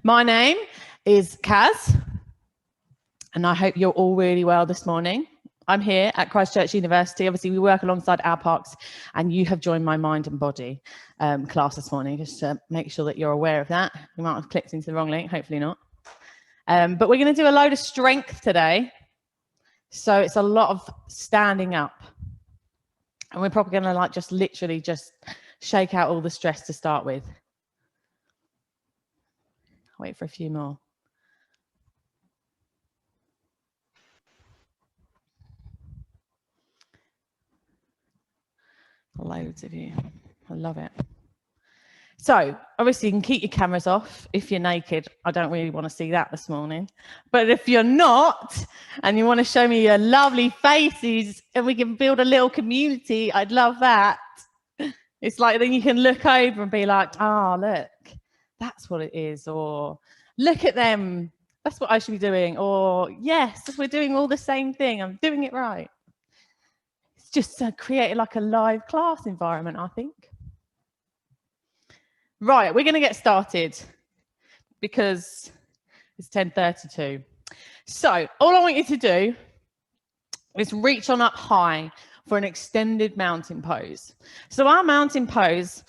My name is Kaz, and I hope you're all really well this morning. I'm here at Christ Church University. Obviously, we work alongside our parks, and you have joined my mind and body class this morning, just to make sure that you're aware of that. You might have clicked into the wrong link, hopefully not. But we're going to do a load of strength today. So it's a lot of standing up. And we're probably going to literally shake out all the stress to start with. Wait for a few more. Loads of you. I love it. So obviously you can keep your cameras off if you're naked. I don't really want to see that this morning. But if you're not and you want to show me your lovely faces and we can build a little community, I'd love that. It's like then you can look over and be like, oh, look, that's what it is. Or look at them. That's what I should be doing. Or yes, we're doing all the same thing. I'm doing it right. It's just to create like a live class environment, I think. Right, we're going to get started because it's 10:32. So all I want you to do is reach on up high for an extended mountain pose. So our mountain pose,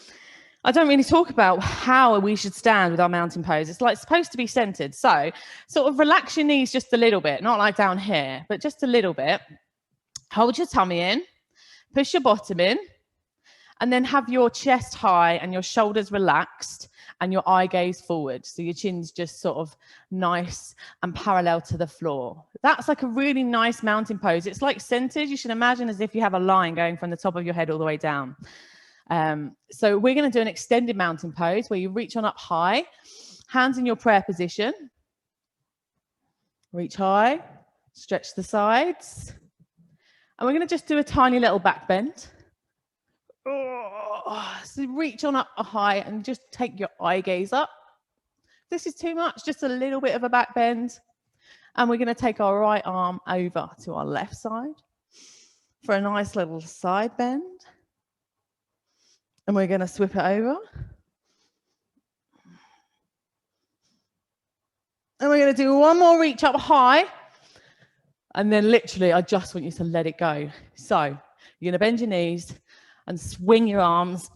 I don't really talk about how we should stand with our mountain pose. It's like supposed to be centered. So sort of relax your knees just a little bit, not like down here, but just a little bit. Hold your tummy in, push your bottom in, and then have your chest high and your shoulders relaxed and your eye gaze forward. So your chin's just sort of nice and parallel to the floor. That's like a really nice mountain pose. It's like centered. You should imagine as if you have a line going from the top of your head all the way down. So we're going to do an extended mountain pose where you reach on up high, hands in your prayer position. Reach high, stretch the sides. And we're going to just do a tiny little back bend. So reach on up high and just take your eye gaze up. This is too much, just a little bit of a back bend. And we're going to take our right arm over to our left side for a nice little side bend. And we're going to swip it over. And we're going to do one more reach up high. And then literally, I just want you to let it go. So you're going to bend your knees and swing your arms.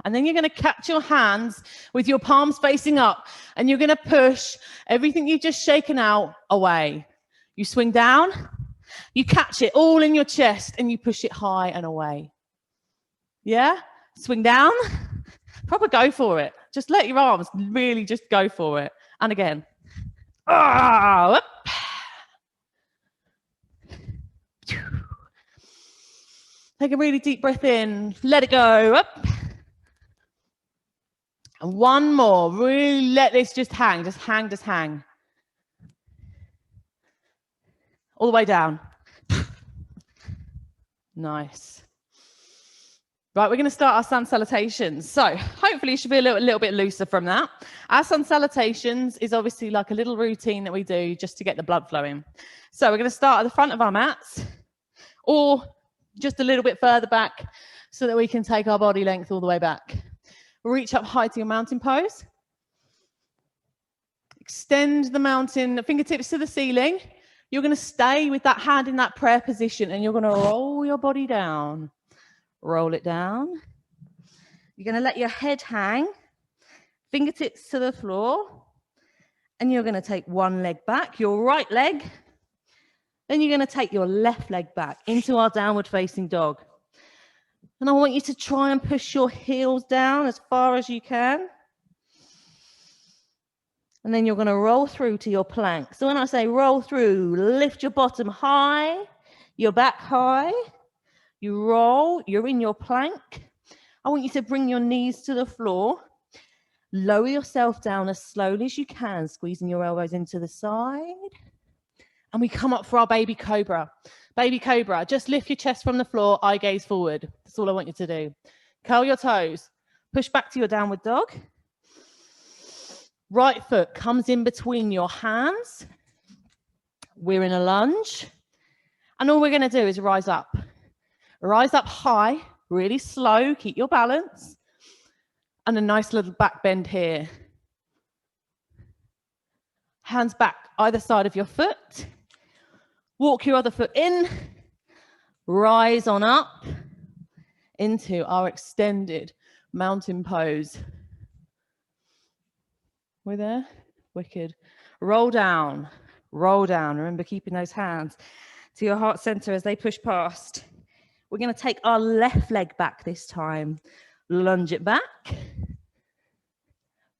And then you're going to catch your hands with your palms facing up. And you're going to push everything you've just shaken out away. You swing down, you catch it all in your chest, and you push it high and away. Yeah? Swing down, proper go for it. Just let your arms really just go for it. And again. Oh, take a really deep breath in, let it go, up. And one more, really let this just hang, just hang, just hang. All the way down. Nice. Right, we're going to start our sun salutations. So hopefully you should be a little bit looser from that. Our sun salutations is obviously like a little routine that we do just to get the blood flowing. So we're going to start at the front of our mats or just a little bit further back so that we can take our body length all the way back. Reach up high to your mountain pose. Extend the mountain, fingertips to the ceiling. You're going to stay with that hand in that prayer position and you're going to roll your body down. Roll it down. You're going to let your head hang, fingertips to the floor, and you're going to take one leg back, your right leg. Then you're going to take your left leg back into our downward facing dog. And I want you to try and push your heels down as far as you can. And then you're going to roll through to your plank. So when I say roll through, lift your bottom high, your back high. You roll, you're in your plank. I want you to bring your knees to the floor. Lower yourself down as slowly as you can, squeezing your elbows into the side. And we come up for our baby cobra. Baby cobra, just lift your chest from the floor, eye gaze forward. That's all I want you to do. Curl your toes. Push back to your downward dog. Right foot comes in between your hands. We're in a lunge. And all we're going to do is rise up. Rise up high, really slow, keep your balance. And a nice little back bend here. Hands back either side of your foot. Walk your other foot in. Rise on up into our extended mountain pose. We're there? Wicked. Roll down, roll down. Remember keeping those hands to your heart center as they push past. We're going to take our left leg back this time. Lunge it back.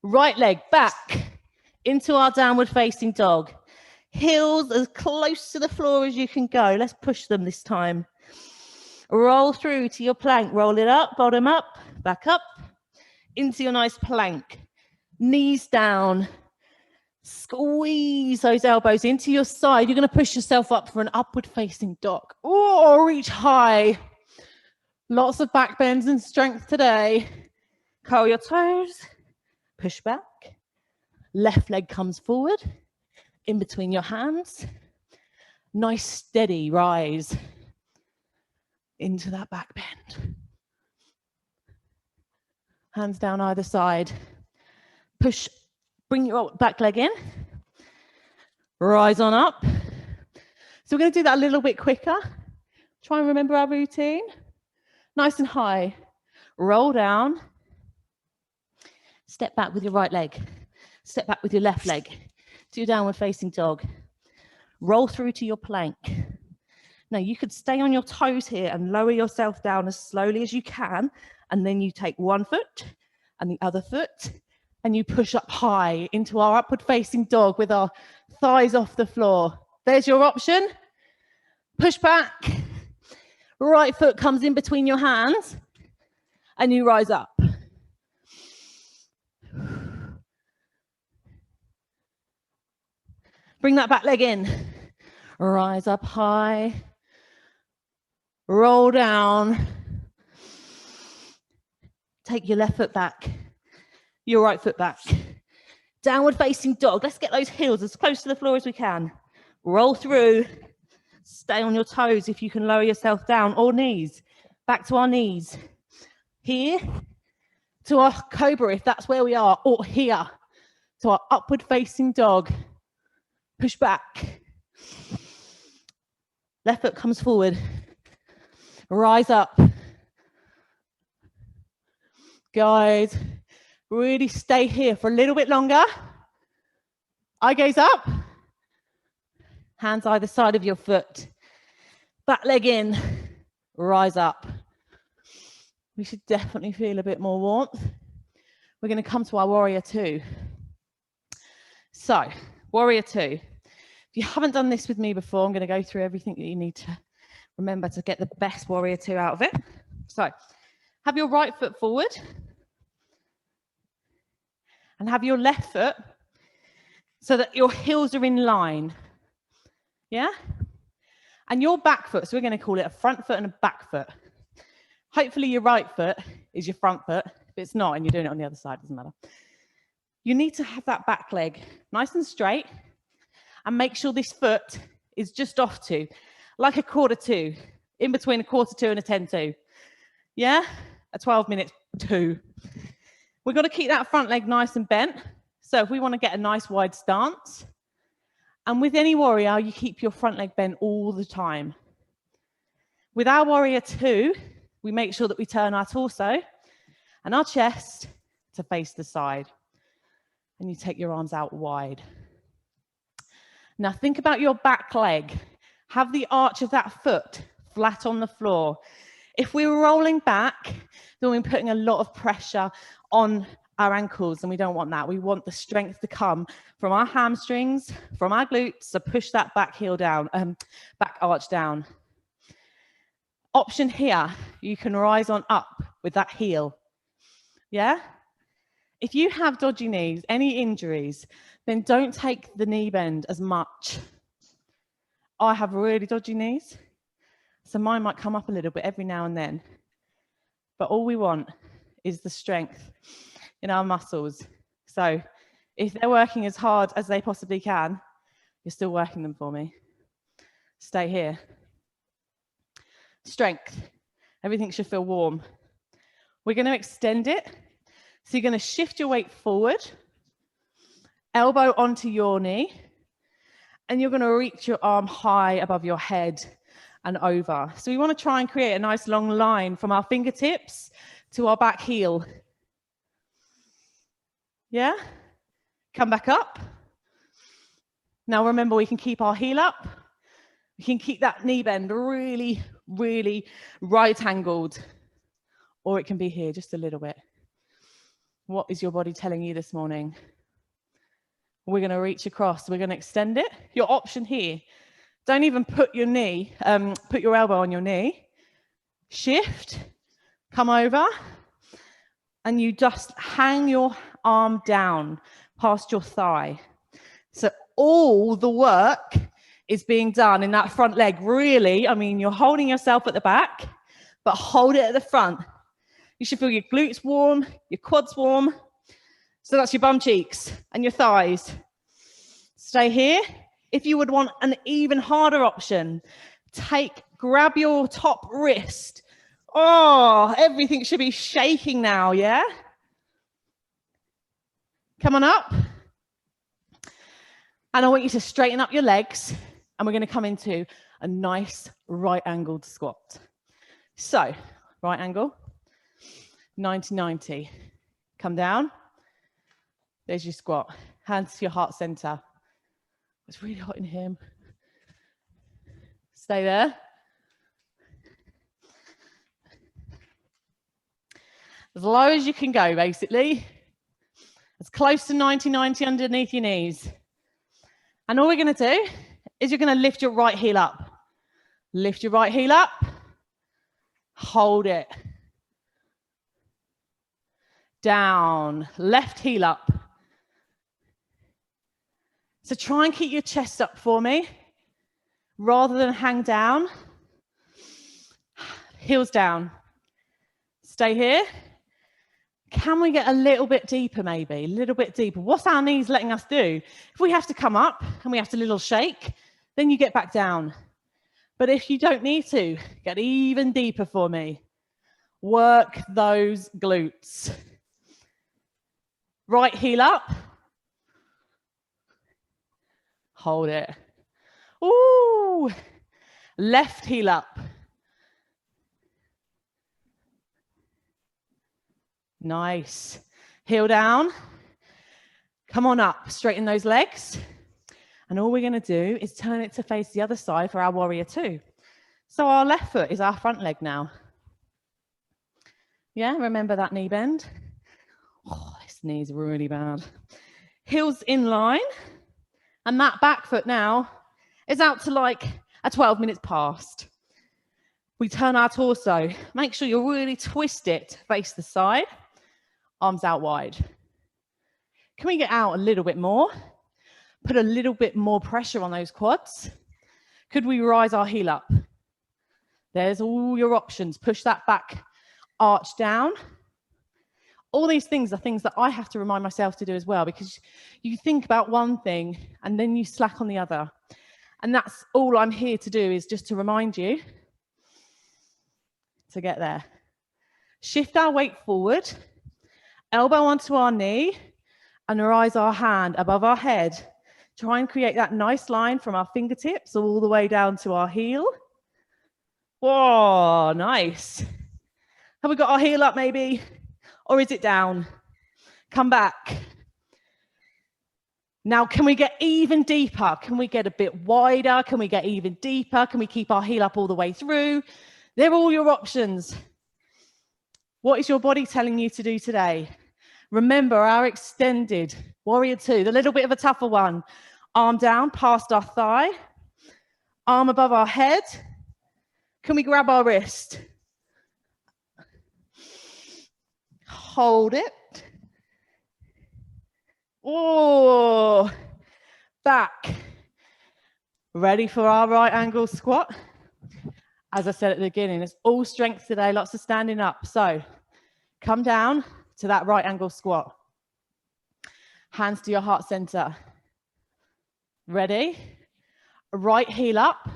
Right leg back into our downward facing dog. Heels as close to the floor as you can go. Let's push them this time. Roll through to your plank. Roll it up, bottom up, back up, into your nice plank. Knees down. Squeeze those elbows into your side. You're going to push yourself up for an upward facing dog. Oh, reach high. Lots of back bends and strength today. Curl your toes. Push back. Left leg comes forward. In between your hands. Nice steady rise into that back bend. Hands down either side. Push, bring your back leg in. Rise on up. So we're going to do that a little bit quicker. Try and remember our routine. Nice and high. Roll down. Step back with your right leg. Step back with your left leg. Do your downward facing dog. Roll through to your plank. Now you could stay on your toes here and lower yourself down as slowly as you can. And then you take one foot and the other foot and you push up high into our upward facing dog with our thighs off the floor. There's your option. Push back. Right foot comes in between your hands and you rise up. Bring that back leg in. Rise up high. Roll down. Take your left foot back. Your right foot back. Downward facing dog. Let's get those heels as close to the floor as we can. Roll through. Stay on your toes if you can lower yourself down, or knees. Back to our knees. Here to our cobra if that's where we are, or here to our upward facing dog. Push back. Left foot comes forward. Rise up. Guys, really stay here for a little bit longer. Eye gaze up. Hands either side of your foot. Back leg in. Rise up. We should definitely feel a bit more warmth. We're going to come to our warrior two. So, warrior two. If you haven't done this with me before, I'm going to go through everything that you need to remember to get the best warrior two out of it. So, have your right foot forward. And have your left foot so that your heels are in line. Yeah? And your back foot, so we're going to call it a front foot and a back foot. Hopefully your right foot is your front foot. If it's not and you're doing it on the other side, doesn't matter. You need to have that back leg nice and straight and make sure this foot is just off to, like a quarter two, in between a quarter two and a 10-2. Yeah? A 12-minute two. We've got to keep that front leg nice and bent. So if we want to get a nice wide stance, and with any warrior, you keep your front leg bent all the time. With our warrior two, we make sure that we turn our torso and our chest to face the side. And you take your arms out wide. Now think about your back leg. Have the arch of that foot flat on the floor. If we're rolling back, then we're putting a lot of pressure on our ankles, and we don't want that. We want the strength to come from our hamstrings, from our glutes, to push that back heel down, back arch down. Option here, you can rise on up with that heel. Yeah? If you have dodgy knees, any injuries, then don't take the knee bend as much. I have really dodgy knees, so mine might come up a little bit every now and then. But all we want is the strength in our muscles. So if they're working as hard as they possibly can, you're still working them for me. Stay here. Strength. Everything should feel warm. We're going to extend it. So you're going to shift your weight forward, elbow onto your knee, And you're going to reach your arm high above your head and over. So we want to try and create a nice long line from our fingertips to our back heel. Yeah? Come back up. Now remember, we can keep our heel up. We can keep that knee bend really, really right angled. Or it can be here just a little bit. What is your body telling you this morning? We're going to reach across. We're going to extend it. Your option here, don't even put your put your elbow on your knee. Shift, come over, and you just hang your arm down past your thigh. So all the work is being done in that front leg. Really, I mean, you're holding yourself at the back, but hold it at the front. You should feel your glutes warm, your quads warm. So that's your bum cheeks and your thighs. Stay here. If you would want an even harder option, grab your top wrist. Oh, everything should be shaking now, yeah? Come on up. And I want you to straighten up your legs, and we're going to come into a nice right angled squat. So, right angle, 90-90. Come down. There's your squat. Hands to your heart center. It's really hot in here. Stay there. As low as you can go, basically. As close to 90-90 underneath your knees. And all we're going to do is you're going to lift your right heel up. Lift your right heel up. Hold it. Down. Left heel up. So try and keep your chest up for me, rather than hang down. Heels down. Stay here. Can we get a little bit deeper, maybe? A little bit deeper. What's our knees letting us do? If we have to come up and we have to little shake, then you get back down. But if you don't need to, get even deeper for me. Work those glutes. Right heel up. Hold it. Ooh. Left heel up. Nice. Heel down. Come on up. Straighten those legs. And all we're going to do is turn it to face the other side for our warrior two. So our left foot is our front leg now. Yeah, remember that knee bend? Oh, this knee is really bad. Heels in line. And that back foot now is out to like a 12 minutes past. We turn our torso. Make sure you really twist it, face the side, arms out wide. Can we get out a little bit more? Put a little bit more pressure on those quads. Could we rise our heel up? There's all your options. Push that back arch down. All these things are things that I have to remind myself to do as well, because you think about one thing and then you slack on the other. And that's all I'm here to do, is just to remind you to get there. Shift our weight forward, elbow onto our knee, and rise our hand above our head. Try and create that nice line from our fingertips all the way down to our heel. Whoa, nice. Have we got our heel up maybe? Or is it down? Come back. Now, can we get even deeper? Can we get a bit wider? Can we get even deeper? Can we keep our heel up all the way through? They're all your options. What is your body telling you to do today? Remember our extended warrior two, the little bit of a tougher one. Arm down past our thigh, arm above our head. Can we grab our wrist? Hold it. Oh, back. Ready for our right angle squat? As I said at the beginning, it's all strength today, lots of standing up. So come down to that right angle squat. Hands to your heart center. Ready? Right heel up.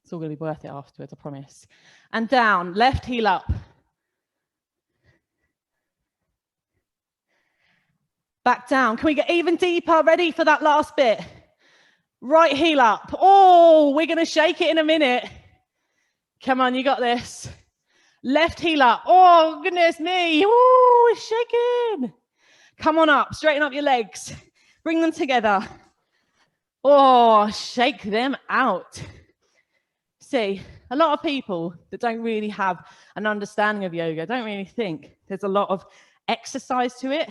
It's all going to be worth it afterwards, I promise. And down, left heel up. Back down. Can we get even deeper? Ready for that last bit? Right heel up. Oh, we're going to shake it in a minute. Come on, you got this. Left heel up. Oh, goodness me. Oh, it's shaking. Come on up. Straighten up your legs. Bring them together. Oh, shake them out. See, a lot of people that don't really have an understanding of yoga don't really think there's a lot of exercise to it.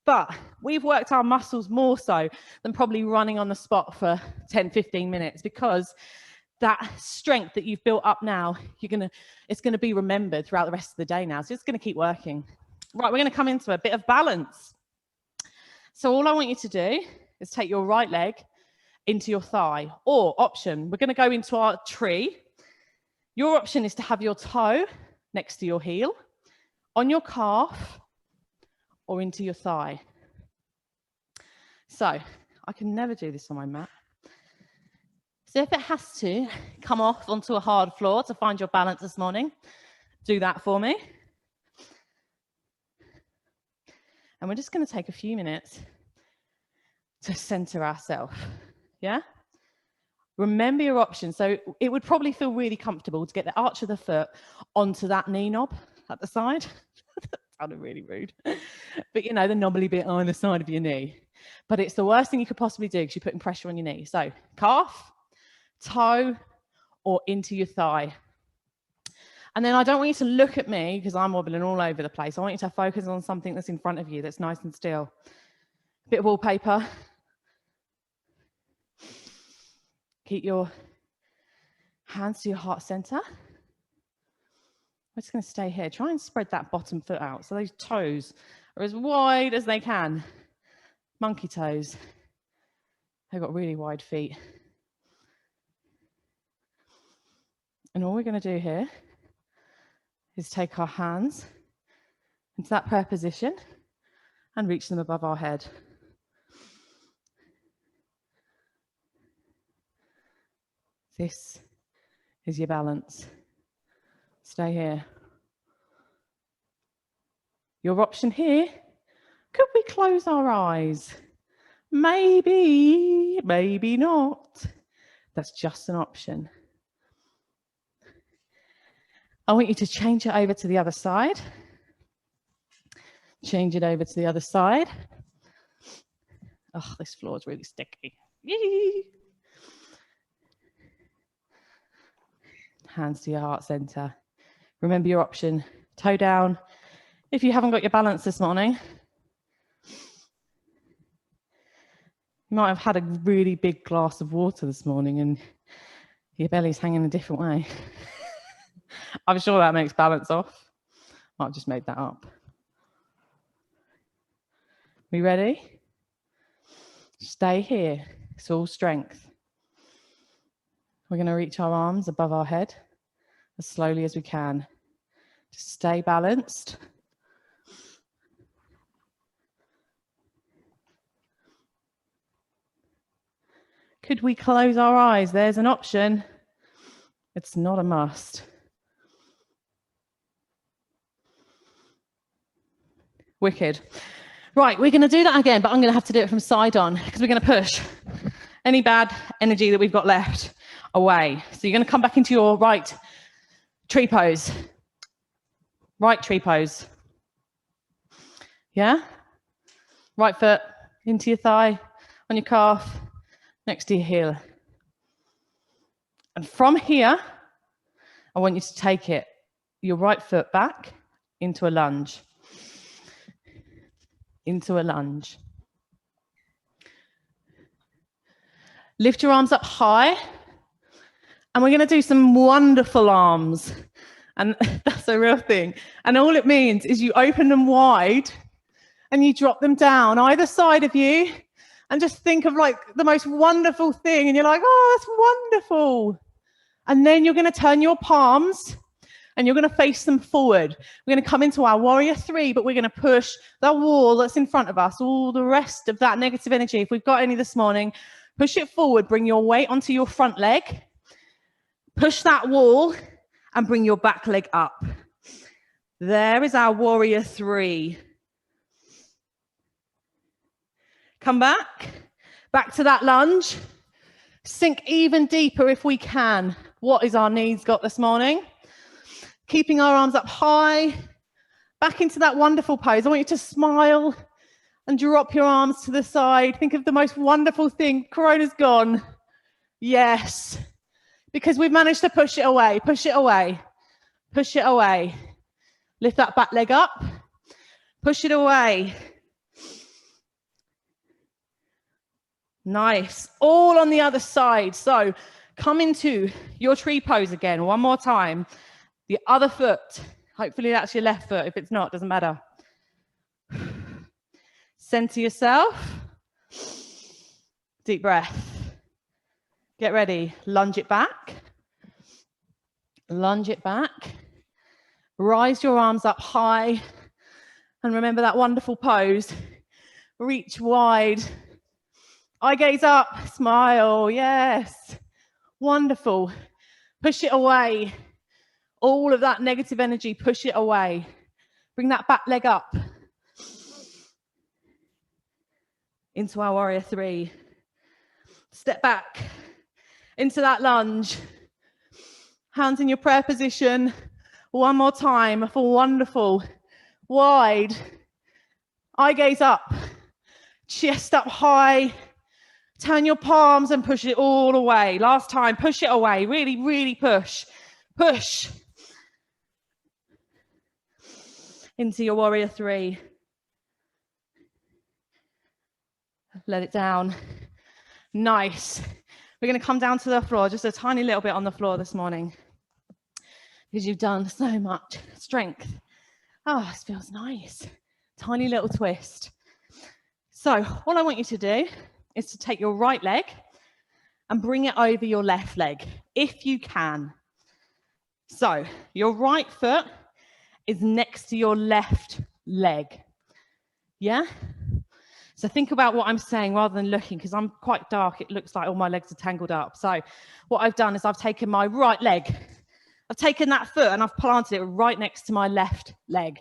But we've worked our muscles more so than probably running on the spot for 10, 15 minutes, because that strength that you've built up now, it's going to be remembered throughout the rest of the day now. So it's going to keep working. Right, we're going to come into a bit of balance. So all I want you to do is take your right leg into your thigh, or option, we're going to go into our tree. Your option is to have your toe next to your heel, on your calf, or into your thigh. So I can never do this on my mat. So if it has to come off onto a hard floor to find your balance this morning, do that for me. And we're just going to take a few minutes to center ourselves. Yeah? Remember your option. So it would probably feel really comfortable to get the arch of the foot onto that knee knob at the side. That sounded really rude. But you know, the knobbly bit on the side of your knee. But it's the worst thing you could possibly do because you're putting pressure on your knee. So calf, toe, or into your thigh. And then I don't want you to look at me because I'm wobbling all over the place. I want you to focus on something that's in front of you that's nice and still. A bit of wallpaper. Keep your hands to your heart center. We're just going to stay here. Try and spread that bottom foot out so those toes are as wide as they can. Monkey toes. They've got really wide feet. And all we're going to do here is take our hands into that prayer position and reach them above our head. This is your balance. Stay here. Your option here, could we close our eyes? Maybe, maybe not. That's just an option. I want you to change it over to the other side. Change it over to the other side. Oh, this floor is really sticky. Yee. Hands to your heart center. Remember your option, toe down. If you haven't got your balance this morning, you might have had a really big glass of water this morning and your belly's hanging a different way. I'm sure that makes balance off. Might have just made that up. We ready? Stay here. It's all strength. We're going to reach our arms above our head as slowly as we can. Just stay balanced. Could we close our eyes? There's an option. It's not a must. Wicked. Right, we're going to do that again, but I'm going to have to do it from side on because we're going to push any bad energy that we've got left away. So you're going to come back into your right tree pose. Right tree pose. Yeah? Right foot into your thigh, on your calf, next to your heel. And from here, I want you to take it, your right foot back into a lunge. Into a lunge. Lift your arms up high. And we're going to do some wonderful arms. And that's a real thing. And all it means is you open them wide and you drop them down either side of you and just think of like the most wonderful thing. And you're like, oh, that's wonderful. And then you're going to turn your palms and you're going to face them forward. We're going to come into our warrior three, but we're going to push the wall that's in front of us, all the rest of that negative energy. If we've got any this morning, push it forward, bring your weight onto your front leg, push that wall and bring your back leg up. There is our warrior three. Come back to that lunge. Sink even deeper if we can. What is our knees got this morning? Keeping our arms up high, back into that wonderful pose. I want you to smile and drop your arms to the side. Think of the most wonderful thing. Corona's gone. Yes, because we've managed to push it away, push it away, push it away. Lift that back leg up, push it away. Nice. All on the other side. So come into your tree pose again. One more time. The other foot. Hopefully that's your left foot. If it's not, doesn't matter. Center yourself. Deep breath. Get ready. Lunge it back. Lunge it back. Rise your arms up high. And remember that wonderful pose. Reach wide. Eye gaze up, smile, yes. Wonderful. Push it away. All of that negative energy, push it away. Bring that back leg up. Into our warrior three. Step back into that lunge. Hands in your prayer position. One more time for wonderful. Wide. Eye gaze up. Chest up high. Turn your palms and push it all away. Last time, push it away. Really, really push. Push. Into your warrior three. Let it down. Nice. We're going to come down to the floor, just a tiny little bit on the floor this morning, because you've done so much strength. Oh, this feels nice. Tiny little twist. So what I want you to do is to take your right leg and bring it over your left leg, if you can. So your right foot is next to your left leg. Yeah? So think about what I'm saying rather than looking, because I'm quite dark. It looks like all my legs are tangled up. So what I've done is I've taken my right leg. I've taken that foot and I've planted it right next to my left leg.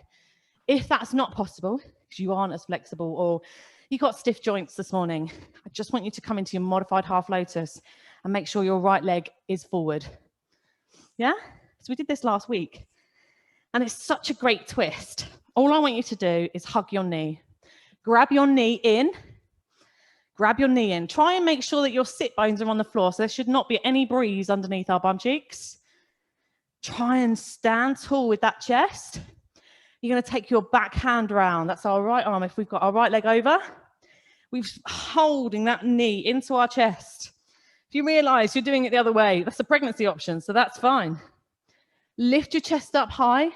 If that's not possible, because you aren't as flexible or you got stiff joints this morning, I just want you to come into your modified half lotus and make sure your right leg is forward. Yeah? So we did this last week. And it's such a great twist. All I want you to do is hug your knee. Grab your knee in. Grab your knee in. Try and make sure that your sit bones are on the floor, so there should not be any breeze underneath our bum cheeks. Try and stand tall with that chest. You're going to take your back hand round. That's our right arm. If we've got our right leg over, we're holding that knee into our chest. If you realize you're doing it the other way, that's a pregnancy option, so that's fine. Lift your chest up high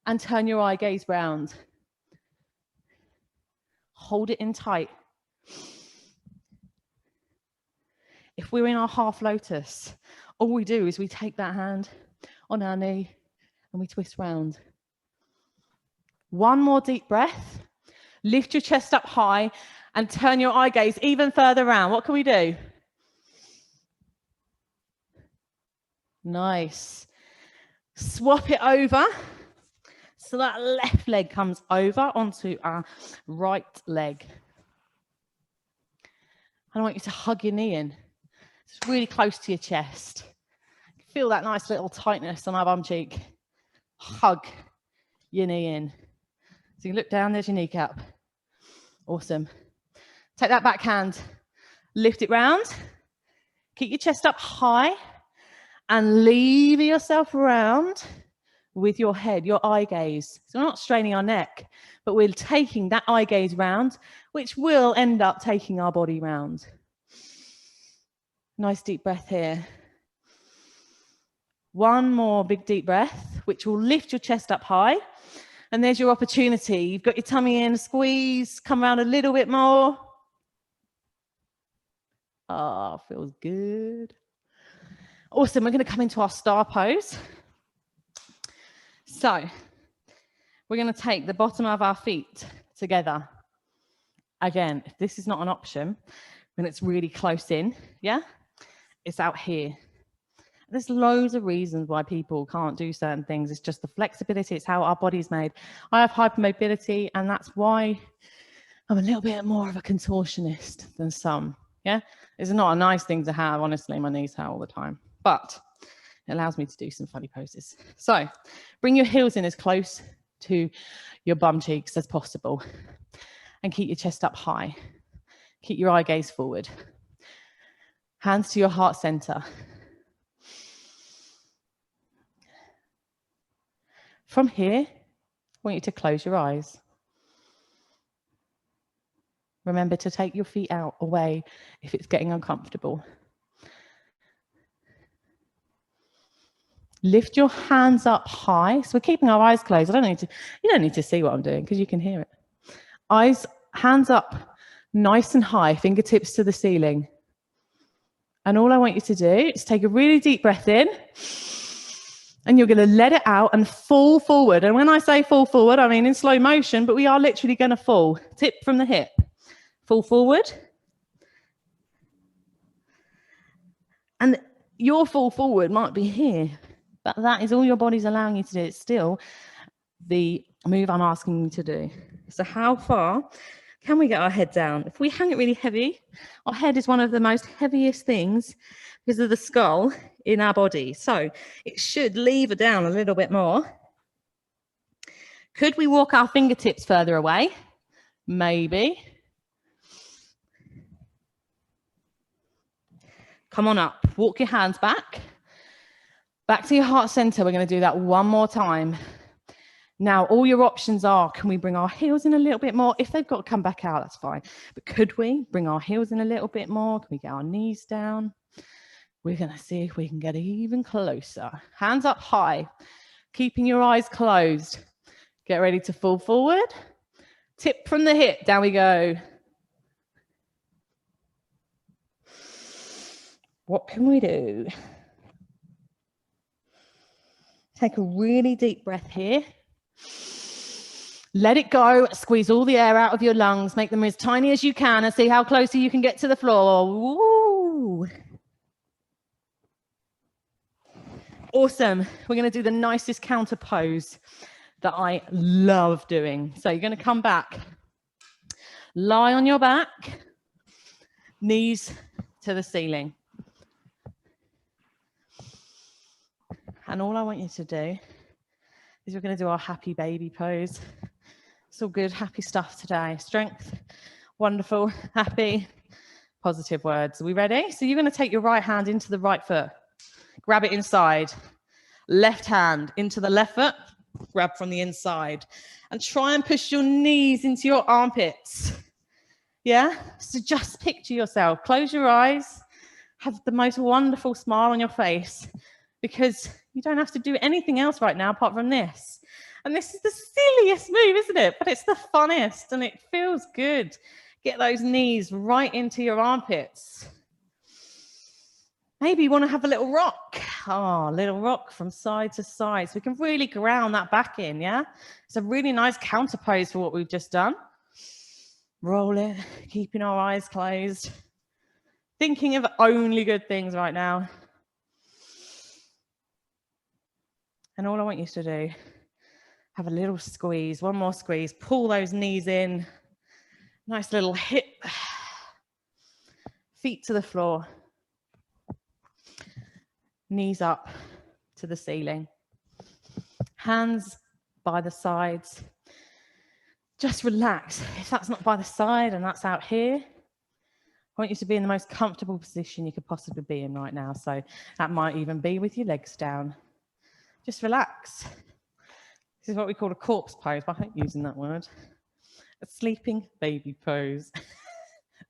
and turn your eye gaze round. Hold it in tight. If we're in our half lotus, all we do is we take that hand on our knee and we twist round. One more deep breath. Lift your chest up high and turn your eye gaze even further round. What can we do? Nice. Swap it over. So that left leg comes over onto our right leg. I want you to hug your knee in. It's really close to your chest. Feel that nice little tightness on our bum cheek. Hug your knee in. So you look down, there's your kneecap. Awesome. Take that back hand, lift it round. Keep your chest up high and lever yourself around with your head, your eye gaze. So we're not straining our neck, but we're taking that eye gaze round, which will end up taking our body round. Nice deep breath here. One more big deep breath, which will lift your chest up high. And there's your opportunity. You've got your tummy in, squeeze, come around a little bit more. Oh, feels good. Awesome, we're going to come into our star pose. So we're going to take the bottom of our feet together. Again, if this is not an option, when it's really close in, yeah, it's out here. There's loads of reasons why people can't do certain things. It's just the flexibility. It's how our body's made. I have hypermobility, and that's why I'm a little bit more of a contortionist than some. Yeah, it's not a nice thing to have, honestly. My knees hurt all the time, but it allows me to do some funny poses. So bring your heels in as close to your bum cheeks as possible and keep your chest up high. Keep your eye gaze forward. Hands to your heart center. From here, I want you to close your eyes. Remember to take your feet out away if it's getting uncomfortable. Lift your hands up high. So we're keeping our eyes closed. You don't need to see what I'm doing because you can hear it. Hands up nice and high, fingertips to the ceiling. And all I want you to do is take a really deep breath in, and you're going to let it out and fall forward. And when I say fall forward, I mean in slow motion, but we are literally going to fall. Tip from the hip. Fall forward. And your fall forward might be here, but that is all your body's allowing you to do. It's still the move I'm asking you to do. So how far can we get our head down? If we hang it really heavy, our head is one of the most heaviest things because of the skull in our body. So it should lever down a little bit more. Could we walk our fingertips further away? Maybe. Come on up. Walk your hands back. Back to your heart center. We're going to do that one more time. Now, all your options are, can we bring our heels in a little bit more? If they've got to come back out, that's fine. But could we bring our heels in a little bit more? Can we get our knees down? We're going to see if we can get even closer. Hands up high, keeping your eyes closed. Get ready to fall forward. Tip from the hip. Down we go. What can we do? Take a really deep breath here. Let it go. Squeeze all the air out of your lungs. Make them as tiny as you can and see how closer you can get to the floor. Woo. Awesome. We're going to do the nicest counter pose that I love doing. So you're going to come back. Lie on your back. Knees to the ceiling. And all I want you to do is we're going to do our happy baby pose. It's all good, happy stuff today. Strength, wonderful, happy, positive words. Are we ready? So you're going to take your right hand into the right foot. Grab it inside. Left hand into the left foot. Grab from the inside. And try and push your knees into your armpits. Yeah? So just picture yourself. Close your eyes. Have the most wonderful smile on your face. Because you don't have to do anything else right now apart from this. And this is the silliest move, isn't it? But it's the funnest and it feels good. Get those knees right into your armpits. Maybe you want to have a little rock. Oh, a little rock from side to side. So we can really ground that back in, yeah? It's a really nice counter pose for what we've just done. Roll it, keeping our eyes closed. Thinking of only good things right now. And all I want you to do, have a little squeeze, one more squeeze, pull those knees in, nice little hip, feet to the floor, knees up to the ceiling, hands by the sides. Just relax. If that's not by the side and that's out here, I want you to be in the most comfortable position you could possibly be in right now. So that might even be with your legs down. Just relax. This is what we call a corpse pose, but I hate using that word. A sleeping baby pose.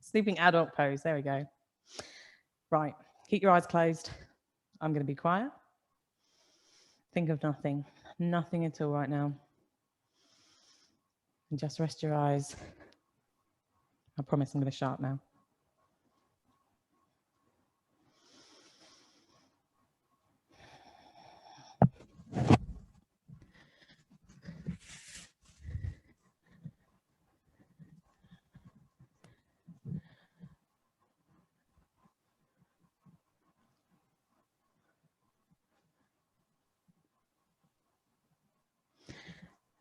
Sleeping adult pose, there we go. Right, keep your eyes closed. I'm going to be quiet. Think of nothing, nothing at all right now. And just rest your eyes. I promise I'm going to shut up now.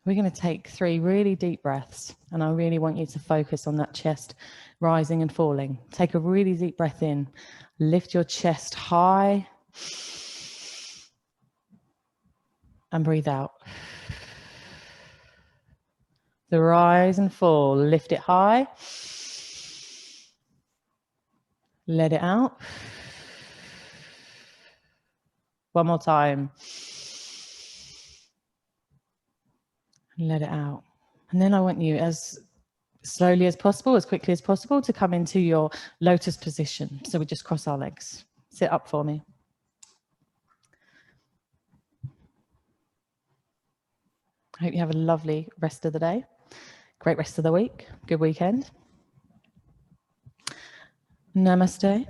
We're going to take 3 really deep breaths, and I really want you to focus on that chest rising and falling. Take a really deep breath in, lift your chest high, and breathe out. The rise and fall, lift it high, let it out. One more time. Let it out. And then I want you, as slowly as possible, as quickly as possible, to come into your lotus position. So we just cross our legs. Sit up for me. I hope you have a lovely rest of the day. Great rest of the week. Good weekend. Namaste.